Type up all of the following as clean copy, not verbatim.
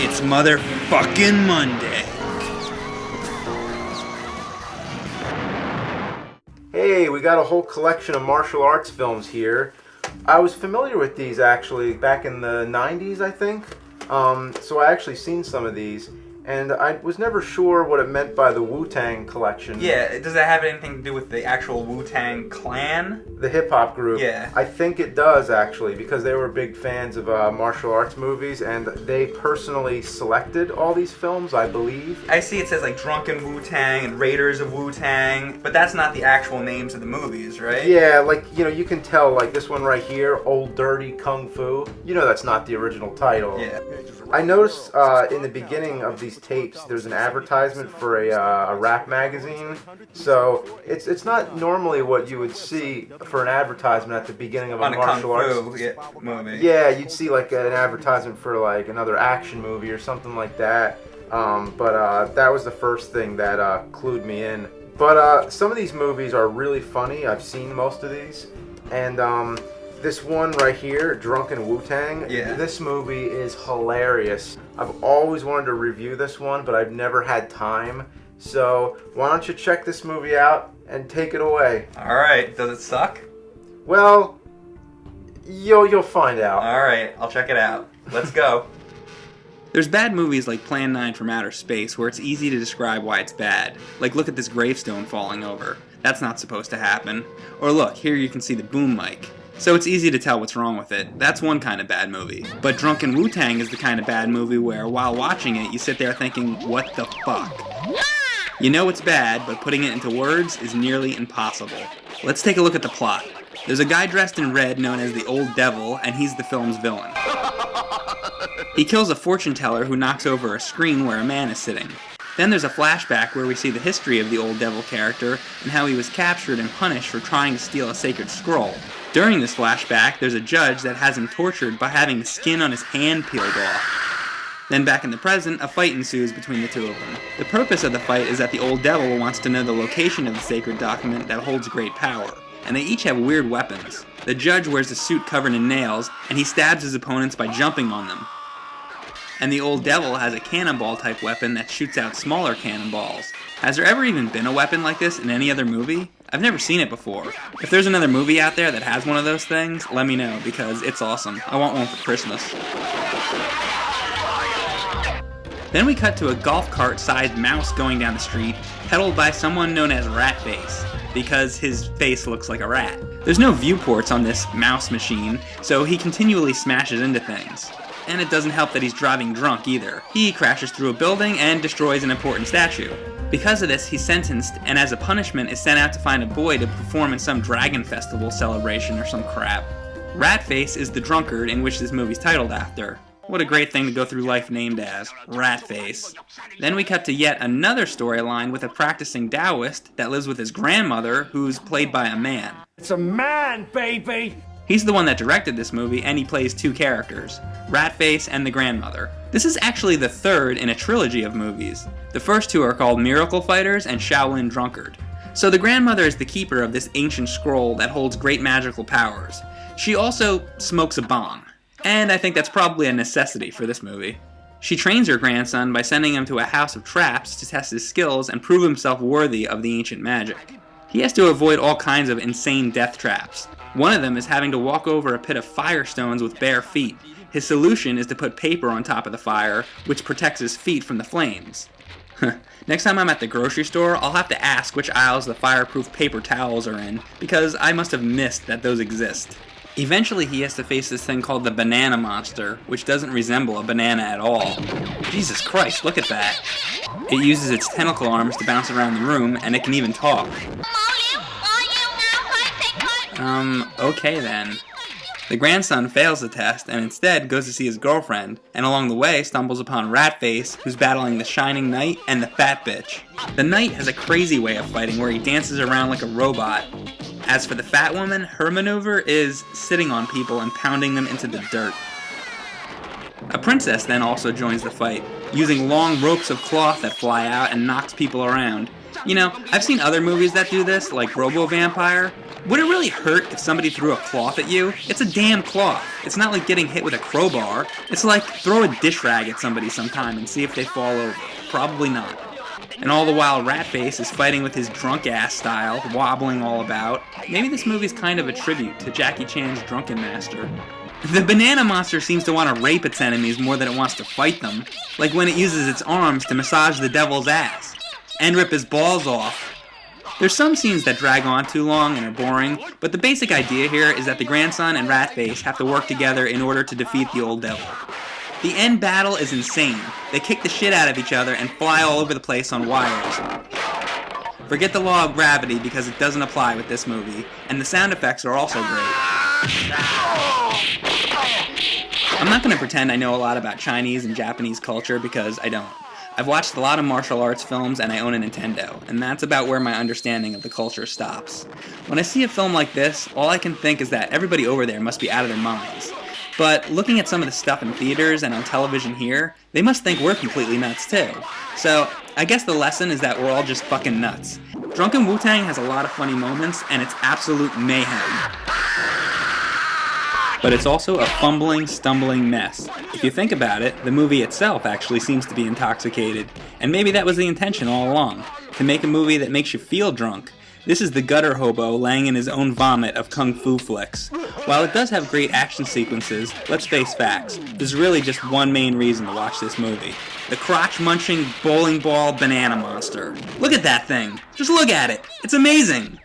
It's motherfucking Monday. Hey, we got a whole collection of martial arts films here. I was familiar with these actually back in the 90s, I think. So I actually seen some of these, and I was never sure what it meant by the Wu-Tang collection. Yeah, does that have anything to do with the actual Wu-Tang clan? The hip-hop group. Yeah. I think it does, actually, because they were big fans of martial arts movies, and they personally selected all these films, I believe. I see it says like Drunken Wu-Tang and Raiders of Wu-Tang, but that's not the actual names of the movies, right? Yeah, like, you know, you can tell, like this one right here, Old Dirty Kung Fu. You know that's not the original title. Yeah. I noticed in the beginning of these tapes, there's an advertisement for a rap magazine. So it's not normally what you would see for an advertisement at the beginning of a martial arts movie. Yeah, you'd see like an advertisement for like another action movie or something like that. But that was the first thing that clued me in. But some of these movies are really funny. I've seen most of these, and this one right here, Drunken Wu-Tang, yeah. This movie is hilarious. I've always wanted to review this one, but I've never had time. So why don't you check this movie out and take it away? Alright, does it suck? Well, you'll find out. Alright, I'll check it out. Let's go. There's bad movies like Plan 9 from Outer Space where it's easy to describe why it's bad. Like, look at this gravestone falling over. That's not supposed to happen. Or look, here you can see the boom mic. So it's easy to tell what's wrong with it. That's one kind of bad movie. But Drunken Wu-Tang is the kind of bad movie where, while watching it, you sit there thinking, what the fuck? You know it's bad, but putting it into words is nearly impossible. Let's take a look at the plot. There's a guy dressed in red known as the Old Devil, and he's the film's villain. He kills a fortune teller who knocks over a screen where a man is sitting. Then there's a flashback where we see the history of the Old Devil character and how he was captured and punished for trying to steal a sacred scroll. During this flashback, there's a judge that has him tortured by having the skin on his hand peeled off. Then back in the present, a fight ensues between the two of them. The purpose of the fight is that the Old Devil wants to know the location of the sacred document that holds great power, and they each have weird weapons. The judge wears a suit covered in nails, and he stabs his opponents by jumping on them. And the Old Devil has a cannonball-type weapon that shoots out smaller cannonballs. Has there ever even been a weapon like this in any other movie? I've never seen it before. If there's another movie out there that has one of those things, let me know, because it's awesome. I want one for Christmas. Then we cut to a golf cart-sized mouse going down the street, pedaled by someone known as Ratface, because his face looks like a rat. There's no viewports on this mouse machine, so he continually smashes into things. And it doesn't help that he's driving drunk either. He crashes through a building and destroys an important statue. Because of this, he's sentenced, and as a punishment is sent out to find a boy to perform in some dragon festival celebration or some crap. Ratface is the drunkard in which this movie's titled after. What a great thing to go through life named as, Ratface. Then we cut to yet another storyline with a practicing Taoist that lives with his grandmother, who's played by a man. It's a man, baby! He's the one that directed this movie, and he plays two characters, Ratface and the grandmother. This is actually the third in a trilogy of movies. The first two are called Miracle Fighters and Shaolin Drunkard. So the grandmother is the keeper of this ancient scroll that holds great magical powers. She also smokes a bong, and I think that's probably a necessity for this movie. She trains her grandson by sending him to a house of traps to test his skills and prove himself worthy of the ancient magic. He has to avoid all kinds of insane death traps. One of them is having to walk over a pit of firestones with bare feet. His solution is to put paper on top of the fire, which protects his feet from the flames. Next time I'm at the grocery store, I'll have to ask which aisles the fireproof paper towels are in, because I must have missed that those exist. Eventually he has to face this thing called the banana monster, which doesn't resemble a banana at all. Jesus Christ, look at that. It uses its tentacle arms to bounce around the room, and it can even talk. Okay then. The grandson fails the test and instead goes to see his girlfriend, and along the way stumbles upon Ratface, who's battling the Shining Knight and the Fat Bitch. The Knight has a crazy way of fighting where he dances around like a robot. As for the Fat Woman, her maneuver is sitting on people and pounding them into the dirt. A princess then also joins the fight, using long ropes of cloth that fly out and knocks people around. You know, I've seen other movies that do this, like Robo-Vampire. Would it really hurt if somebody threw a cloth at you? It's a damn cloth. It's not like getting hit with a crowbar. It's like throw a dish rag at somebody sometime and see if they fall over. Probably not. And all the while Ratface is fighting with his drunk-ass style, wobbling all about. Maybe this movie's kind of a tribute to Jackie Chan's Drunken Master. The banana monster seems to want to rape its enemies more than it wants to fight them, like when it uses its arms to massage the devil's ass and rip his balls off. There's some scenes that drag on too long and are boring, but the basic idea here is that the grandson and Ratface have to work together in order to defeat the old devil. The end battle is insane. They kick the shit out of each other and fly all over the place on wires. Forget the law of gravity because it doesn't apply with this movie, and the sound effects are also great. I'm not going to pretend I know a lot about Chinese and Japanese culture because I don't. I've watched a lot of martial arts films and I own a Nintendo, and that's about where my understanding of the culture stops. When I see a film like this, all I can think is that everybody over there must be out of their minds. But looking at some of the stuff in theaters and on television here, they must think we're completely nuts too. So, I guess the lesson is that we're all just fucking nuts. Drunken Wu-Tang has a lot of funny moments, and it's absolute mayhem. But it's also a fumbling, stumbling mess. If you think about it, the movie itself actually seems to be intoxicated, and maybe that was the intention all along, to make a movie that makes you feel drunk. This is the gutter hobo laying in his own vomit of kung fu flicks. While it does have great action sequences, let's face facts, there's really just one main reason to watch this movie. The crotch-munching, bowling ball banana monster. Look at that thing! Just look at it! It's amazing!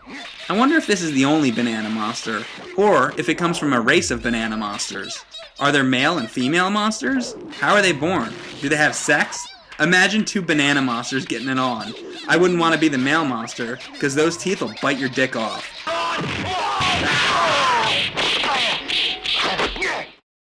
I wonder if this is the only banana monster, or if it comes from a race of banana monsters. Are there male and female monsters? How are they born? Do they have sex? Imagine two banana monsters getting it on. I wouldn't want to be the male monster, because those teeth will bite your dick off.